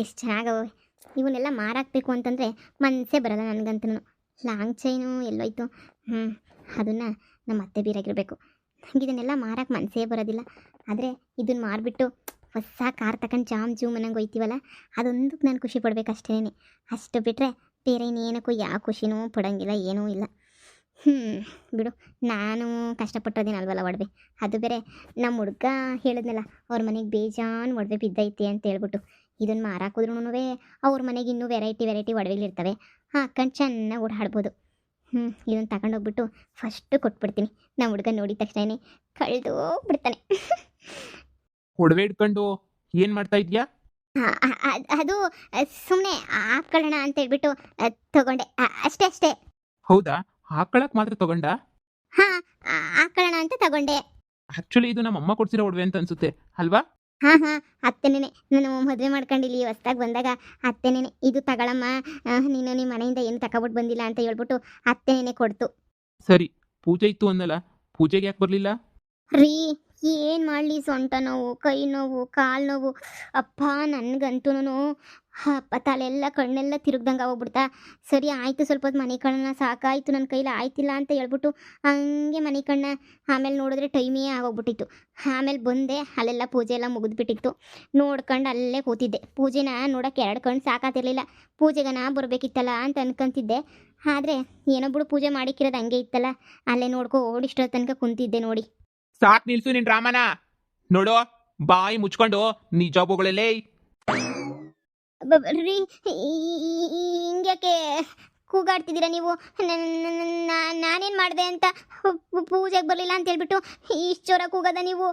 ಎಷ್ಟು ಚೆನ್ನಾಗವೆ. ಇವನ್ನೆಲ್ಲ ಮಾರಾಕಬೇಕು ಅಂತಂದರೆ ಮನಸ್ಸೇ ಬರಲ್ಲ ನನಗಂತೂ. ಲಾಂಗ್ ಚೈನು ಎಲ್ಲೋಯ್ತು. ಅದನ್ನು ನಮ್ಮ ಅತ್ತೆ ಬೀರಾಗಿರಬೇಕು. ನನಗೆ ಇದನ್ನೆಲ್ಲ ಮಾರಕ್ಕೆ ಮನಸ್ಸೇ ಬರೋದಿಲ್ಲ. ಆದರೆ ಇದನ್ನು ಮಾರಿಬಿಟ್ಟು ಹೊಸ ಕಾರ್ ತಗೊಂಡು ಜಾಮ್ ಜೂಮ್ ಅನ್ನಂಗೆ ಹೋಯ್ತೀವಲ್ಲ, ಅದೊಂದಕ್ಕೆ ನಾನು ಖುಷಿ ಪಡ್ಬೇಕಷ್ಟೇ. ಅಷ್ಟು ಬಿಟ್ಟರೆ ಬೇರೆ ಇನ್ನೇನಕ್ಕೂ ಯಾವ ಖುಷಿನೂ ಪಡೋಂಗಿಲ್ಲ, ಏನೂ ಇಲ್ಲ. ಬಿಡು, ನಾನು ಕಷ್ಟಪಟ್ಟೋದೇನಲ್ವಲ್ಲ ಒಡವೆ. ಅದು ಬೇರೆ ನಮ್ಮ ಹುಡುಗ ಹೇಳಿದ್ನಲ್ಲ, ಅವ್ರ ಮನೆಗೆ ಬೇಜಾನ್ ಒಡವೆ ಬಿದ್ದೈತೆ ಅಂತ ಹೇಳ್ಬಿಟ್ಟು. ಇದನ್ನು ಮಾರಾಕಿದ್ರೂ ಅವ್ರ ಮನೆಗೆ ಇನ್ನೂ ವೆರೈಟಿ ಒಡವೆಗಳಿರ್ತವೆ, ಹಾಕೊಂಡು ಚೆನ್ನಾಗಿ ಓಡಾಡ್ಬೋದು. ಇದನ್ನು ತಗೊಂಡೋಗ್ಬಿಟ್ಟು ಫಸ್ಟು ಕೊಟ್ಬಿಡ್ತೀನಿ. ನಮ್ಮ ಹುಡುಗ ನೋಡಿದ ತಕ್ಷಣ ಕಳೆದು ಬಿಡ್ತಾನೆ. ಒಡವೆ ಇಟ್ಕೊಂಡು ಏನು ಮಾಡ್ತಾ ಇದೆಯಾ? ಅದು ಸುಮ್ಮನೆ ಹಾಕೊಳ್ಳೋಣ ಅಂತ ಹೇಳ್ಬಿಟ್ಟು ತಗೊಂಡೆ, ಅಷ್ಟೇ. ಹೌದಾ, ಹಾಕೊಳಕ್ ಮಾತ್ರ ತಗೊಂಡ? ಹಾಂ, ಹಾಕೊಳ್ಳೋಣ ಅಂತ ತಗೊಂಡೆ. ಆಕ್ಚುಲಿ ಇದು ನಮ್ಮ ಅಮ್ಮ ಕೊಡ್ಸಿರೋ ಒಡವೆ ಅಂತ ಅನ್ಸುತ್ತೆ ಅಲ್ವಾ? ಹಾಂ, ಅತ್ತೆನೇನೆ. ನಾನು ಮದುವೆ ಮಾಡ್ಕೊಂಡಿಲ್ಲಿ ಹೊಸ್ದಾಗಿ ಬಂದಾಗ ಅತ್ತೆನೇನೆ ಇದು ತಗೊಳಮ್ಮ, ನೀನು ನಿಮ್ಮ ಮನೆಯಿಂದ ಏನು ತಗೊಬಿಟ್ಟು ಬಂದಿಲ್ಲ ಅಂತ ಹೇಳ್ಬಿಟ್ಟು ಅತ್ತೆನೇನೆ ಕೊಡ್ತು. ಸರಿ, ಪೂಜೆ ಇತ್ತು ಅನ್ನಲ್ಲ, ಪೂಜೆಗೆ ಯಾಕೆ ಬರಲಿಲ್ಲ? ರೀ, ಏನು ಮಾಡಲಿ, ಸೊಂಟ ನೋವು, ಕೈ ನೋವು, ಕಾಲು ನೋವು, ಅಪ್ಪ ನನಗಂತೂ ಅಪ್ಪ ತಲೆಲ್ಲ ಕಣ್ಣೆಲ್ಲ ತಿರುಗ್ದಂಗೆ ಆಗೋಗ್ಬಿಡ್ತಾ. ಸರಿ ಆಯಿತು, ಸ್ವಲ್ಪ ಹೊತ್ತು ಮನೆ ಕಣ್ಣನ್ನ ಸಾಕಾಯಿತು, ನನ್ನ ಕೈಲಿ ಆಯ್ತಿಲ್ಲ ಅಂತ ಹೇಳ್ಬಿಟ್ಟು ಹಂಗೆ ಮನೆ ಕಣ್ಣ. ಆಮೇಲೆ ನೋಡಿದ್ರೆ ಟೈಮೇ ಆಗೋಗ್ಬಿಟ್ಟಿತ್ತು. ಆಮೇಲೆ ಬಂದೆ, ಅಲ್ಲೆಲ್ಲ ಪೂಜೆ ಎಲ್ಲ ಮುಗಿದ್ಬಿಟ್ಟಿತ್ತು. ನೋಡ್ಕೊಂಡು ಅಲ್ಲೇ ಕೂತಿದ್ದೆ. ಪೂಜೆನ ನೋಡೋಕೆ 2 ಕಣ್ಣು ಸಾಕಾತಿರ್ಲಿಲ್ಲ. ಪೂಜೆಗನ ಬರಬೇಕಿತ್ತಲ್ಲ ಅಂತ ಅನ್ಕೊಂತಿದ್ದೆ. ಆದರೆ ಏನೋ ಬಿಡು, ಪೂಜೆ ಮಾಡಿಕ್ಕಿರೋದು ಹಂಗೆ ಇತ್ತಲ್ಲ, ಅಲ್ಲೇ ಓಡಿಷ್ಟೋ ತನಕ ಕುಂತಿದ್ದೆ ನೋಡಿ. ಸಾಕ್ ನಿಲ್ಸು ನಿನ್ ರಾಮನ. ನೋಡು, ಬಾಯಿ ಮುಚ್ಕೊಂಡು ನಿಜ ಬೋಗಳಲ್ಲೇ. ರೀ, ಹಿಂಗ್ಯಾಕೆ ಕೂಗಾಡ್ತಿದ್ದೀರಾ ನೀವು? ನಾನೇನು ಮಾಡಿದೆ ಅಂತ? ಪೂಜೆಗೆ ಬರಲಿಲ್ಲ ಅಂತ ಹೇಳ್ಬಿಟ್ಟು ಇಷ್ಟು ಜೋರ ಕೂಗದ ನೀವು?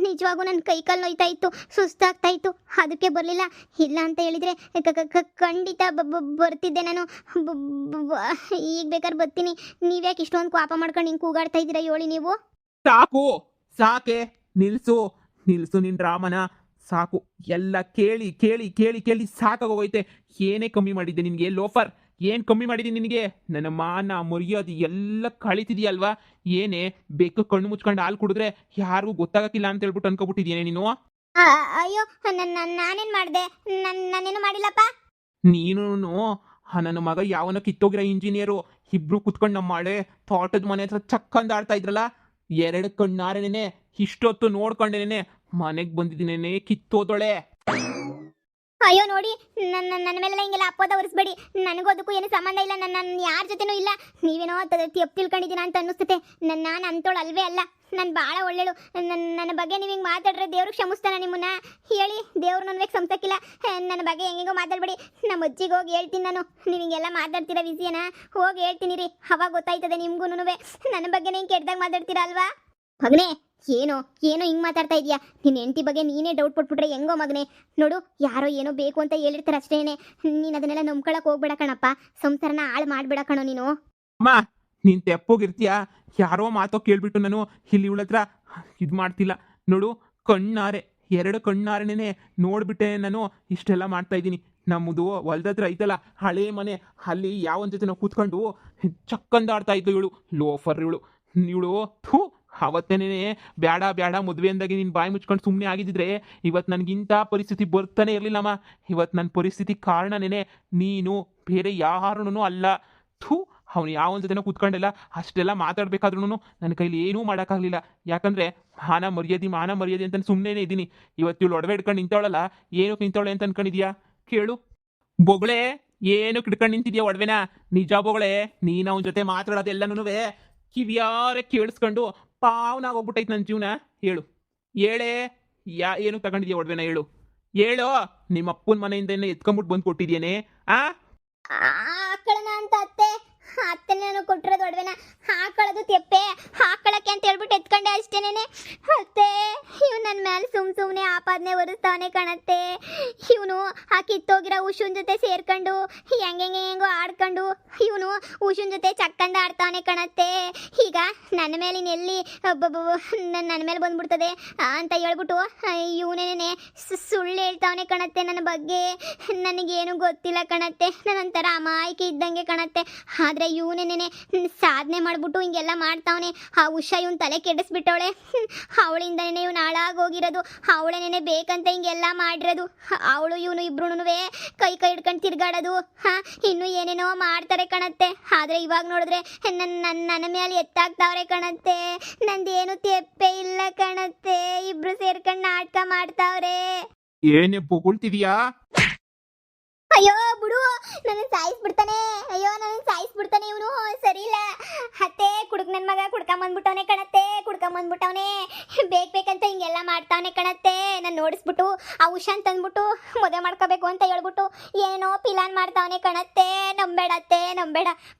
ನಿಜವಾಗೂ ನನ್ನ ಕೈಕಾಲು ನೋಯ್ತಾ ಇತ್ತು, ಸುಸ್ತಾಗ್ತಾ ಇತ್ತು, ಅದಕ್ಕೆ ಬರಲಿಲ್ಲ. ಇಲ್ಲ ಅಂತ ಹೇಳಿದರೆ ಖಂಡಿತ ಬರ್ತಿದ್ದೆ ನಾನು. ಈಗ ಬೇಕಾದ್ರೆ ಬರ್ತೀನಿ. ನೀವ್ಯಾಕೆ ಇಷ್ಟೊಂದು ಕೋಪ ಮಾಡ್ಕೊಂಡು ಹಿಂಗೆ ಕೂಗಾಡ್ತಾ ಇದ್ದೀರಾ ಹೇಳಿ ನೀವು? ಸಾಕೆ, ನಿಲ್ಸು ನಿನ್ ರಾಮನ. ಸಾಕು, ಎಲ್ಲ ಕೇಳಿ ಕೇಳಿ ಕೇಳಿ ಕೇಳಿ ಸಾಕಾಗೋಗೈತೆ. ಏನೇ ಕಮ್ಮಿ ಮಾಡಿದ್ದೆ ನಿನಗೆ ಲೋಫರ್? ಏನು ಕಮ್ಮಿ ಮಾಡಿದ್ದೀನಿ ನಿನಗೆ? ನನ್ನ ಮಾನ ಮರ್ಯಾದೆ ಎಲ್ಲ ಕಳಿತಿದೆಯಲ್ವಾ? ಏನೇ ಬೇಕು ಕಣ್ಣು ಮುಚ್ಕೊಂಡು ಹಾಲು ಕುಡಿದ್ರೆ ಯಾರಿಗೂ ಗೊತ್ತಾಗಕ್ಕಿಲ್ಲ ಅಂತ ಹೇಳ್ಬಿಟ್ಟು ಅನ್ಕೋಬಿಟ್ಟಿದ್ಯೇನೆ ನೀನು? ಅಯ್ಯೋ, ನಾನೇನು ಮಾಡಿದೆ? ನಾನೇನು ಮಾಡಿಲ್ಲಪ್ಪ. ನೀನು ನನ್ನ ಮಗ ಯಾವನ ಕಿತ್ತೋಗಿರೋ ಇಂಜಿನಿಯರು, ಇಬ್ರು ಕುತ್ಕೊಂಡು ನಮ್ಮ ಮಳೆ ತೋಟದ ಮನೆ ಹತ್ರ ಚಕ್ಕಂದ ಆಡ್ತಾ ಇದ್ರಲ್ಲ, 2 ಕಣ್ಣಾರೇನೆ ಇಷ್ಟೊತ್ತು ನೋಡ್ಕೊಂಡೇನೆ ಮನೆಗೆ ಬಂದಿದ್ದೀನೇನೆ ಕಿತ್ತೋದೊಳೆ. ಅಯ್ಯೋ ನೋಡಿ, ನನ್ನ ಮೇಲೆಲ್ಲ ಹಿಂಗೆಲ್ಲ ಅಪ್ಪೋದ ಒರೆಸ್ಬೇಡಿ. ನನಗೂ ಅದಕ್ಕೂ ಏನು ಸಂಬಂಧ ಇಲ್ಲ. ನನ್ನ ಯಾರ ಜೊತೆನೂ ಇಲ್ಲ. ನೀವೇನೋ ತಪ್ಪು ತಿಳ್ಕೊಂಡಿದ್ದೀನ ಅಂತ ಅನ್ನಿಸ್ತತೆ. ನಾನು ಅಂಥೋಳು ಅಲ್ವೇ ಅಲ್ಲ. ನಾನು ಭಾಳ ಒಳ್ಳೆಳು. ನನ್ನ ಬಗ್ಗೆ ನೀವು ಹಿಂಗೆ ಮಾತಾಡ್ರೆ ದೇವ್ರಿಗೆ ಕ್ಷಮಿಸ್ತಾನ ನಿಮ್ಮನ್ನ? ಹೇಳಿ, ದೇವ್ರು ನನಗೆ ಕ್ಷಮಿಸಕ್ಕಿಲ್ಲ. ನನ್ನ ಬಗ್ಗೆ ಹೆಂಗೆಂಗೋ ಮಾತಾಡಬೇಡಿ. ನಮ್ಮ ಅಜ್ಜಿಗೆ ಹೋಗಿ ಹೇಳ್ತೀನಿ ನಾನು. ನೀವು ಹಿಂಗೆಲ್ಲ ಮಾತಾಡ್ತೀರಾ ವಿಷಯನ ಹೋಗಿ ಹೇಳ್ತೀನಿ ರೀ, ಅವಾಗ ಗೊತ್ತಾಯ್ತದೆ ನಿಮ್ಗೂ. ನನ್ನ ಬಗ್ಗೆ ಹಿಂಗೆ ಕೆಟ್ಟದಾಗ ಮಾತಾಡ್ತೀರಾ ಅಲ್ವಾ? ಮಗನೇ, ಏನೋ ಹಿಂಗೆ ಮಾತಾಡ್ತಾ ಇದೀಯಾ? ನಿನ್ನ ಹೆಂಡತಿ ಬಗ್ಗೆ ನೀನೇ ಡೌಟ್ ಪಟ್ಬಿಟ್ರೆ ಹೆಂಗೋ ಮಗನೇ? ನೋಡು, ಯಾರೋ ಏನೋ ಬೇಕು ಅಂತ ಹೇಳಿರ್ತಾರೆ ಅಷ್ಟೇನೆ. ನೀನು ಅದನ್ನೆಲ್ಲ ನಂಬ್ಕೊಳಕ್ ಹೋಗ್ಬೇಡ ಕಣಪ್ಪ. ಸಂಸಾರನ ಹಾಳು ಮಾಡ್ಬೇಡ ಕಣೋ ನೀನು. ಅಮ್ಮ, ನೀನು ತೆಪ್ಪೋಗಿರ್ತೀಯ. ಯಾರೋ ಮಾತೋ ಕೇಳ್ಬಿಟ್ಟು ನಾನು ಇಲ್ಲಿ ಇವಳ ಹತ್ರ ಇದು ಮಾಡ್ತಿಲ್ಲ. ನೋಡು, ಕಣ್ಣಾರೆ 2 ಕಣ್ಣಾರೆನೇ ನೋಡ್ಬಿಟ್ಟೆ ನಾನು ಇಷ್ಟೆಲ್ಲ ಮಾಡ್ತಾ ಇದ್ದೀನಿ. ನಮ್ಮದು ಹೊಲ್ದ ಹತ್ರ ಐತಲ್ಲ ಹಳೇ ಮನೆ, ಅಲ್ಲಿ ಯಾವನ ಜೊತೆ ನಾವು ಕೂತ್ಕೊಂಡು ಚಕ್ಕಂದ ಆಡ್ತಾ ಇದ್ಲು ಇವಳು. ಲೋಫರ್ ಇವಳು. ಥೂ, ಅವತ್ತೇನೇ ಬೇಡ ಮದುವೆ ಅಂದಾಗೆ ನೀನು ಬಾಯಿ ಮುಚ್ಕೊಂಡು ಸುಮ್ಮನೆ ಆಗಿದ್ದಿದ್ರೆ ಇವತ್ತು ನನಗಿಂಥ ಪರಿಸ್ಥಿತಿ ಬರ್ತಾನೆ ಇರಲಿಲ್ಲಮ್ಮ. ಇವತ್ತು ನನ್ನ ಪರಿಸ್ಥಿತಿ ಕಾರಣನೇ ನೀನು, ಬೇರೆ ಯಾರೂ ಅಲ್ಲ. ಥೂ, ಅವನು ಯಾವನ ಜೊತೆನೋ ಕೂತ್ಕೊಂಡೆಲ್ಲ ಅಷ್ಟೆಲ್ಲ ಮಾತಾಡಬೇಕಾದ್ರೂ ನನ್ನ ಕೈಲಿ ಏನೂ ಮಾಡೋಕ್ಕಾಗಲಿಲ್ಲ. ಯಾಕಂದರೆ ಮಾನ ಮರ್ಯಾದೆ ಅಂತ ಸುಮ್ಮನೆ ಇದ್ದೀನಿ. ಇವತ್ತು ಇವಳು ಒಡವೆ ಹಿಡ್ಕೊಂಡು ನಿಂತವಳಲ್ಲ, ಏನಕ್ಕೆ ನಿಂತವಳೆ ಅಂತ ಅನ್ಕೊಂಡಿದ್ಯಾ? ಕೇಳು ಬೊಗಳೆ, ಏನಕ್ಕೆ ಹಿಡ್ಕೊಂಡು ನಿಂತಿದ್ಯಾ ಒಡವೆನ? ನಿಜ ಬೊಗಳೆ, ನೀನು ಅವನ ಜೊತೆ ಮಾತಾಡೋದೆಲ್ಲನೂ ಕಿವಿಯಾರೆ ಕೇಳಿಸ್ಕೊಂಡು ಪಾವನಾಗೋಗ್ಬಿಟ್ಟೈತೆ ನನ್ನ ಜೀವನ. ಹೇಳೇ, ಏನು ತಗೊಂಡಿದ್ಯಾ ಒಡವೆನ? ಹೇಳೋ, ನಿಮ್ಮ ಅಪ್ಪನ ಮನೆಯಿಂದ ಎತ್ಕೊಂಬಿಟ್ಟು ಬಂದು ಕೊಟ್ಟಿದ್ಯೇನೆ? ಹಾಕೊಳ್ಳೋಣ ಅಂತ ಅತ್ತೆ ನಾನು ಕೊಟ್ಟಿರೋದು ಒಡವೆನ ಹಾಕೊಳ್ಳೋದು ತೆಪ್ಪೆ. ಹಾಕೊಳ್ಳೋಕ್ಕೆ ಅಂತ ಹೇಳ್ಬಿಟ್ಟು ಎತ್ಕೊಂಡೆ ಅಷ್ಟೇನೆ. ಅತ್ತೆ, ಇವ್ ನನ್ನ ಮೇಲೆ ಸುಮ್ಮನೆ ಆಪಾದನೆ ಹೊರಿಸ್ತಾವನೆ ಕಣತ್ತೆ. ಇವನು ಆಕಿ ಕಿತ್ತೋಗಿರೋ ಉಷುನ್ ಜೊತೆ ಸೇರ್ಕೊಂಡು ಹೆಂಗೋ ಆಡ್ಕೊಂಡು ಇವನು ಉಷುನ್ ಜೊತೆ ಚಕ್ಕಂದ ಆಡ್ತಾವನೆ ಕಣತ್ತೆ. ಈಗ ನನ್ನ ಮೇಲೆ ಇನ್ನೆಲ್ಲಿ ನನ್ನ ಮೇಲೆ ಬಂದ್ಬಿಡ್ತದೆ ಅಂತ ಹೇಳ್ಬಿಟ್ಟು ಇವನೇನೆ ಸುಳ್ಳು ಹೇಳ್ತಾವನೆ ಕಣತ್ತೆ ನನ್ನ ಬಗ್ಗೆ. ನನಗೇನು ಗೊತ್ತಿಲ್ಲ ಕಣತ್ತೆ, ನನ್ನೊಂಥರ ಅಮಾಯಕ ಇದ್ದಂಗೆ ಕಣತ್ತೆ. ಆದರೆ ಇವನೇನೆ ಸಾಧನೆ ಮಾಡ್ಬಿಟ್ಟು ಹಿಂಗೆಲ್ಲ ಮಾಡ್ತಾವನೆ. ಆ ಉಷಾ ಇವನ್ ತಲೆ ಕೆಡಿಸ್ಬಿಟ್ಟವಳೆ. ಅವಳಿಂದನೇ ಇವ್ನು ಹಾಳಾಗೋಗಿರೋದು. ಅವಳೇನೆ ಬೇಕಂತ ಹಿಂಗೆಲ್ಲ ಮಾಡಿರೋದು. ಅವಳು ಇವನು ಇಬ್ರು ಕೈ ಹಿಡ್ಕೊಂಡು ತಿರ್ಗಾಡೋದು. ಇನ್ನು ಏನೇನೋ ಮಾಡ್ತಾರೆ ಕಣತ್ತೆ. ಆದ್ರೆ ಇವಾಗ ನೋಡಿದ್ರೆ ನನ್ನ ಮೇಲೆ ಎತ್ತಾಗ್ತಾವ್ರೆ ಕಣತ್ತೆ. ನಂದೇನು ತೆಪ್ಪೆ ಇಲ್ಲ ಕಣತ್ತೆ. ಇಬ್ರು ಸೇರ್ಕೊಂಡು ನಾಟಕ ಮಾಡ್ತಾವ್ರೆ. ಏನೇ ಬೊಗಳ್ತಿದ್ಯಾ? ಅಯ್ಯೋ ಬಿಡು, ನನ್ನ ಸಾಯಿಸ್ಬಿಡ್ತಾನೆ. ಅಯ್ಯೋ ನನ್ನ ಸಾಯಿಸ್ಬಿಡ್ತಾನೆ ಇವನು. ಸರಿ ಇಲ್ಲ ಅತ್ತೆ. ನನ್ನ ಮಗ ಕುಡ್ಕೊಂಬಂದ್ಬಿಟ್ಟವನೆ ಕಣತ್ತೆ. ಕುಡ್ಕೊಂಬಂದ್ಬಿಟ್ಟವನೆ ಬೇಕಂತ ಹಿಂಗೆಲ್ಲ ಮಾಡ್ತಾವನೆ ಕಣತ್ತೆ. ನಾನು ನೋಡಿಸ್ಬಿಟ್ಟು ಆ ಉಷಾನ್ ತಂದ್ಬಿಟ್ಟು ಮದುವೆ ಮಾಡ್ಕೋಬೇಕು ಅಂತ ಹೇಳ್ಬಿಟ್ಟು ಏನೋ ಪಿಲಾನ್ ಮಾಡ್ತಾವನೆ ಕಣತ್ತೆ. ನಂಬೇಡ ಅತ್ತೆ, ನಂಬೇಡ.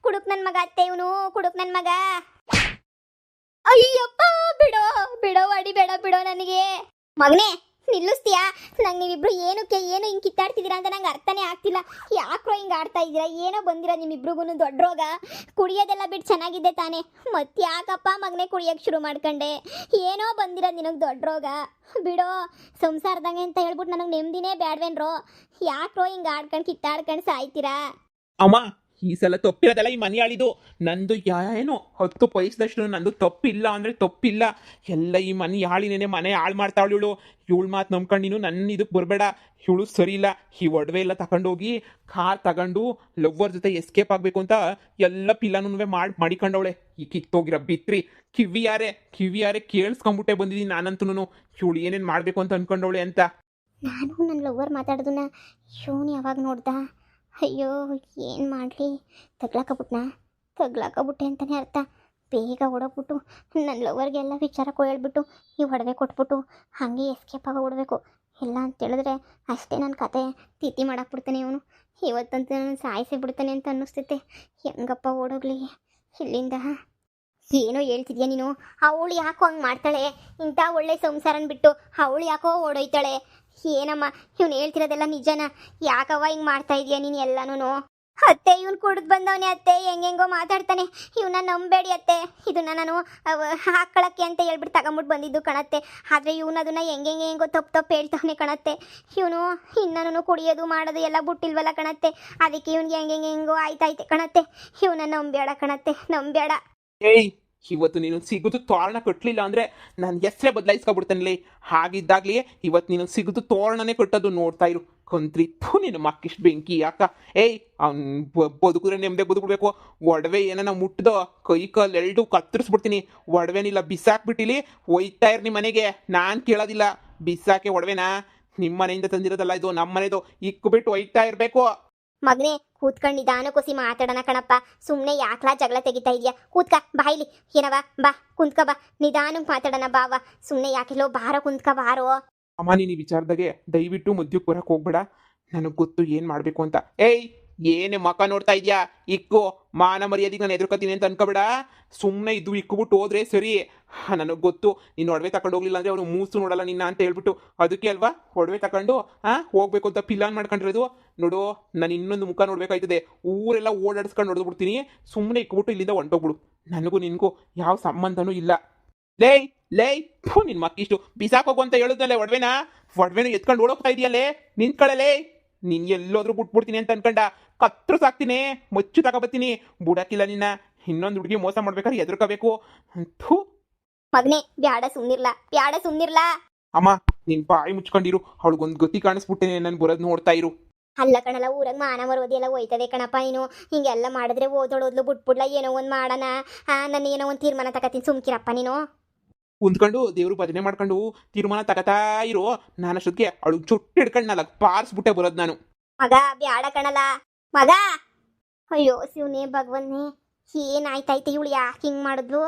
ನನ್ನ ಮಗ ಅತ್ತೆ ಇವನು, ನನ್ನ ಮಗ. ಅಯ್ಯಪ್ಪ ಬಿಡೋ ಬಿಡೋ, ಹೊಡಿಬೇಡ ಬಿಡೋ ನನಗೆ. ಮಗನೇ ನಿಲ್ಲಿಸ್ತೀಯಾ? ನಂಗೆ ನೀವಿಬ್ರು ಏನು ಹಿಂಗೆ ಕಿತ್ತಾಡ್ತಿದ್ದೀರಾ ಅಂತ ನಂಗೆ ಅರ್ಥನೇ ಆಗ್ತಿಲ್ಲ. ಯಾಕ್ರೋ ಹಿಂಗೆ ಆಡ್ತಾ ಇದ್ದೀರಾ? ಏನೋ ಬಂದಿರ ನಿಮ್ಮಿಬ್ರಿಗೂ ದೊಡ್ಡ ರೋಗ. ಕುಡಿಯೋದೆಲ್ಲ ಬಿಟ್ಟು ಚೆನ್ನಾಗಿದ್ದೆ ತಾನೇ, ಮತ್ತೆ ಯಾಕಪ್ಪ ಮಗನೇ ಕುಡಿಯೋಕ್ಕೆ ಶುರು ಮಾಡ್ಕೊಂಡೆ? ಏನೋ ಬಂದಿರೋದು ನಿನಗೆ ದೊಡ್ಡ ರೋಗ. ಬಿಡೋ ಸಂಸಾರದಂಗೆ ಅಂತ ಹೇಳ್ಬಿಟ್ಟು ನನಗೆ ನೆಮ್ಮದಿನೇ ಬ್ಯಾಡ್ವೇನ್ರೋ. ಯಾಕ್ರೋ ಹಿಂಗೆ ಆಡ್ಕೊಂಡು ಕಿತ್ತಾಡ್ಕೊಂಡು ಸಾಯ್ತೀರಾ? ಅಮ್ಮ, ಈ ಸಲ ತಪ್ಪಿರೋದಲ್ಲ ಈ ಮನೆ ಆಳಿದು. ನಂದು ಏನೋ 10 ಪೈಸದಷ್ಟು ನಂದು ತಪ್ಪಿಲ್ಲ ಅಂದರೆ ತಪ್ಪಿಲ್ಲ. ಎಲ್ಲ ಈ ಮನೆ ಆಳಿನೇನೆ ಮನೆ ಹಾಳು ಮಾಡ್ತಾವಳು ಇವಳು. ಇವಳು ಮಾತು ನಂಬ್ಕೊಂಡು ನೀನು ನನ್ನ ಇದಕ್ಕೆ ಬರಬೇಡ. ಇವಳು ಸರಿ ಇಲ್ಲ. ಈ ಒಡವೆ ಎಲ್ಲ ತಗೊಂಡೋಗಿ ಕಾರ್ ತಗೊಂಡು ಲವ್ವರ್ ಜೊತೆ ಎಸ್ಕೇಪ್ ಆಗಬೇಕು ಅಂತ ಎಲ್ಲ ಪಿಲ್ಲನೂ ಮಾಡಿಕೊಂಡವಳೆ. ಈ ಕಿತ್ತೋಗಿರೋ ಬಿತ್ರಿ ಕಿವಿಯಾರೆ ಕೇಳಿಸ್ಕೊಂಬಿಟ್ಟೆ ಬಂದಿದ್ದೀನಿ ನಾನಂತೂ. ಇವಳು ಏನೇನು ಮಾಡಬೇಕು ಅಂತ ಅನ್ಕೊಂಡವಳೆ ಅಂತ. ನಾನು ನನ್ನ ಲವ್ವರ್ ಮಾತಾಡೋದನ್ನ ಇವನು ಯಾವಾಗ ನೋಡ್ದ? ಅಯ್ಯೋ ಏನು ಮಾಡಲಿ? ತಗ್ಲಾಕಬಿಟ್ಟೆ ಅಂತಲೇ ಅರ್ಥ. ಬೇಗ ಓಡೋಗ್ಬಿಟ್ಟು ನನ್ನ ಲವರ್ಗೆಲ್ಲ ವಿಚಾರ ಹೇಳ್ಬಿಟ್ಟು ಈ ಒಡವೆ ಕೊಟ್ಬಿಟ್ಟು ಹಾಗೆ ಎಸ್ಕೇಪ್ ಆಗೋಗ್ಬಿಡ್ಬೇಕು. ಇಲ್ಲ ಅಂತೇಳಿದ್ರೆ ಅಷ್ಟೇ ನನ್ನ ಕತೆ. ತಿಥಿ ಮಾಡಾಕ್ಬಿಡ್ತಾನೆ ಇವನು. ಇವತ್ತಂತೂ ನಾನು ಸಾಯಿಸೇ ಬಿಡ್ತಾನೆ ಅಂತ ಅನ್ನಿಸ್ತೈತೆ. ಹೆಂಗಪ್ಪ ಓಡೋಗ್ಲಿ ಇಲ್ಲಿಂದ? ಏನೋ ಹೇಳ್ತಿದ್ಯಾ ನೀನು? ಅವಳು ಯಾಕೋ ಹಂಗೆ ಮಾಡ್ತಾಳೆ? ಇಂಥ ಒಳ್ಳೆ ಸಂಸಾರನ ಬಿಟ್ಟು ಅವಳು ಯಾಕೋ ಓಡೋಯ್ತಾಳೆ? ಏನಮ್ಮ ಇವ್ನು ಹೇಳ್ತಿರೋದೆಲ್ಲ ನಿಜನಾ? ಯಾಕವ್ವ ಹಿಂಗೆ ಮಾಡ್ತಾ ಇದೀಯ ನೀನು ಎಲ್ಲನೂ? ಅತ್ತೆ ಇವ್ನು ಕುಡಿದು ಬಂದವನೇ ಅತ್ತೆ. ಹೆಂಗೆಂಗೋ ಮಾತಾಡ್ತಾನೆ. ಇವನ್ನ ನಂಬೇಡಿ ಅತ್ತೆ. ಇದನ್ನ ನಾನು ಹಾಕ್ಕೊಳಕ್ಕೆ ಅಂತ ಹೇಳ್ಬಿಟ್ಟು ತಗೊಂಬಿಟ್ಟು ಬಂದಿದ್ದು ಕಣತ್ತೆ. ಆದರೆ ಇವನು ಅದನ್ನ ಹೆಂಗೆಂಗೋ ತಪ್ಪು ಹೇಳ್ತಾವನೆ ಕಣತ್ತೆ. ಇವನು ಇನ್ನೂ ಕುಡಿಯೋದು ಮಾಡೋದು ಎಲ್ಲ ಬಿಟ್ಟಿಲ್ವಲ್ಲ ಕಣತ್ತೆ. ಅದಕ್ಕೆ ಇವ್ನಿಗೆ ಹೆಂಗೆಂಗೋ ಆಯ್ತಾಯ್ತೆ ಕಣತ್ತೆ. ಇವನ್ನ ನಂಬೇಡ ಕಣತ್ತೆ, ನಂಬೇಡ. ಏಯ್, ಇವತ್ತು ನೀನು ಸಿಗುದು ತೋರಣ ಕಟ್ಟಲಿಲ್ಲ ಅಂದರೆ ನಾನು ಹೆಸರೇ ಬದಲಾಯಿಸ್ಕೊಬಿಡ್ತಾನಲ್ಲಿ. ಹಾಗಿದ್ದಾಗಲಿ ಇವತ್ತು ನೀನು ಸಿಗುದು ತೋರಣನೇ ಕಟ್ಟೋದು ನೋಡ್ತಾ ಇರು. ಕಂತ್ರಿ ನಿನ್ನ ಮಕ್ಕಿಷ್ಟು ಬೆಂಕಿ ಯಾಕ? ಏಯ್, ಅವ್ನು ಬದುಕಿದ್ರೆ ನೆಮ್ಮದಿ ಬದುಕಬೇಕು. ಒಡವೆ ಏನನ್ನ ಮುಟ್ಟದೋ ಕೈ ಕಾಲು ಕತ್ತರಿಸ್ಬಿಡ್ತೀನಿ. ಒಡವೆನಿಲ್ಲ ಬಿಸಾಕ್ಬಿಟ್ಟಿಲಿ ಒಯ್ತಾ ಇರ್ನಿ ಮನೆಗೆ. ನಾನು ಕೇಳೋದಿಲ್ಲ. ಬಿಸಾಕೆ ಒಡವೆನಾ? ನಿಮ್ಮ ಮನೆಯಿಂದ ತಂದಿರೋದಲ್ಲ ಇದು, ನಮ್ಮ ಮನೆದು. ಇಕ್ಬಿಟ್ಟು ಒಯ್ತಾ ಇರಬೇಕು. ಮಗನೇ ಕೂತ್ಕೊಂಡು ನಿಧಾನಕ್ಕೋಸಿ ಮಾತಾಡೋಣ ಕಣಪ್ಪ. ಸುಮ್ಮನೆ ಯಾಕ್ಲಾ ಜಗಳ ತೆಗಿತಾ ಇದೆಯಾ? ಕೂತ್ಕ ಬಾಯ್ಲಿ. ಏನವ ಬಾ ಕುಂತ್ಕ ಬಾ. ನಿಧಾನಕ್ಕೆ ಮಾತಾಡೋಣ ಬಾವ. ಸುಮ್ಮನೆ ಯಾಕೆಲ್ಲೋ ಬಾರೋ ಕುಂತ್ಕ ಬಾರೋ. ಅಮ್ಮ, ನೀನು ಈ ವಿಚಾರದಾಗೆ ದಯವಿಟ್ಟು ಮಧ್ಯಕ್ಕೆ ಬರಕ್ಕೆ ಹೋಗ್ಬೇಡ. ನನಗೆ ಗೊತ್ತು ಏನು ಮಾಡಬೇಕು ಅಂತ. ಏಯ್, ಏನೇ ಮಕ ನೋಡ್ತಾ ಇದೆಯಾ? ಇಕ್ಕು. ಮಾನ ಮರ್ಯಾದೆಗೆ ನಾನು ಎದುರ್ಕೊತೀನಿ ಅಂತ ಅನ್ಕೋಬೇಡ. ಸುಮ್ಮನೆ ಇದು ಇಕ್ಬಿಟ್ಟು ಹೋದ್ರೆ ಸರಿ. ನನಗೆ ಗೊತ್ತು ನೀನು ಒಡವೆ ತಗೊಂಡು ಹೋಗ್ಲಿಲ್ಲ ಅಂದರೆ ಅವನು ಮೂಸು ನೋಡಲ್ಲ ನಿನ್ನ ಅಂತ ಹೇಳ್ಬಿಟ್ಟು. ಅದಕ್ಕೆ ಅಲ್ವಾ ಒಡವೆ ತಗೊಂಡು ಹೋಗ್ಬೇಕು ಅಂತ ಪಿಲಾನ್ ಮಾಡ್ಕೊಂಡಿರೋದು. ನೋಡು, ನಾನು ಇನ್ನೊಂದು ಮುಖ ನೋಡ್ಬೇಕಾಯ್ತದೆ. ಊರೆಲ್ಲ ಓಡಾಡಿಸ್ಕೊಂಡು ನೋಡ್ಬಿಡ್ತೀನಿ. ಸುಮ್ಮನೆ ಇಕ್ಬಿಟ್ಟು ಇಲ್ಲಿಂದ ಹೊಂಟೋಗ್ಬಿಡು. ನನಗೂ ನಿನಗೂ ಯಾವ ಸಂಬಂಧನೂ ಇಲ್ಲ. ಲೇಯ್ ನಿನ್ನ ಮಕ್ಕಿಷ್ಟು ಬಿಸಾಕೋಗು ಅಂತ ಹೇಳಿದ್ನಲ್ಲೇ ಒಡವೆನ ಎತ್ಕೊಂಡು ಓಡೋಗ್ತಾ ಇದೆಯಲ್ಲೇ. ನಿಂತ್ಕೊಳ್ಳಲೇ. ನೀನು ಎಲ್ಲೋದ್ರೂ ಬಿಟ್ಬಿಡ್ತೀನಿ ಅಂತ ಅನ್ಕೊಂಡ ಕತ್ರು ಸಾಕ್ತೀನಿ, ಮಚ್ಚು ತಗೋಬತ್ತೀನಿ. ಬುಡಕ್ಕಿಲ್ಲ ನಿನ್ನ. ಇನ್ನೊಂದು ಹುಡುಗಿ ಮೋಸ ಮಾಡ್ಬೇಕಾದ್ರೆ ಎದುರ್ಕೋಬೇಕು. ಮಗನೇ ಬ್ಯಾಡ ಸುಮ್ನಿರ್ಲಾ. ಅಮ್ಮ, ನಿನ್ ಬಾಯಿ ಮುಚ್ಕೊಂಡಿರು. ಅವಳಿಗೊಂದು ಗತಿ ಕಾಣಿಸ್ಬಿಟ್ಟೇನೆ. ನನ್ ಬರೋದು ನೋಡ್ತಾ ಇರು. ಅಲ್ಲ ಕಣಲ್ಲ, ಊರಾಗ ಮಾನ ಮರೋದಿ ಎಲ್ಲ ಹೋಯ್ತದೆ ಕಣಪ್ಪ. ನೀನು ಹಿಂಗೆಲ್ಲ ಮಾಡಿದ್ರೆ ಓದೋಳೋದ್ಲು ಬಿಟ್ಬಿಡ್ಲ. ಏನೋ ಒಂದು ಮಾಡೋಣ. ನಾನು ಏನೋ ಒಂದು ತೀರ್ಮಾನ ತಗೋತೀನಿ. ಸುಮ್ಕಿರಪ್ಪ ನೀನು. ಕುಂತ್ಕೊಂಡು ದೇವ್ರು ಭಜನೆ ಮಾಡ್ಕೊಂಡು ತೀರ್ಮಾನ ತಗತಾ ಇರೋ. ನಾನು ಅಷ್ಟೊತ್ತಿಗೆ ಅವಳು ಚುಟ್ಟು ಹಿಡ್ಕೊಂಡು ನಾಲ್ಕು ಪಾರ್ಸ್ಬಿಟ್ಟೆ ಬರೋದು ನಾನು. ಮಗ ಬ್ಯಾಡ ಕಣಲ್ಲ ಮಗ. ಅಯ್ಯೋ ಶಿವನೇ ಭಗವನ್ನೇ, ಏನಾಯ್ತೈತೆ ಇವಳು ಯಾಕೆ ಹಿಂಗೆ ಮಾಡಿದ್ಲು?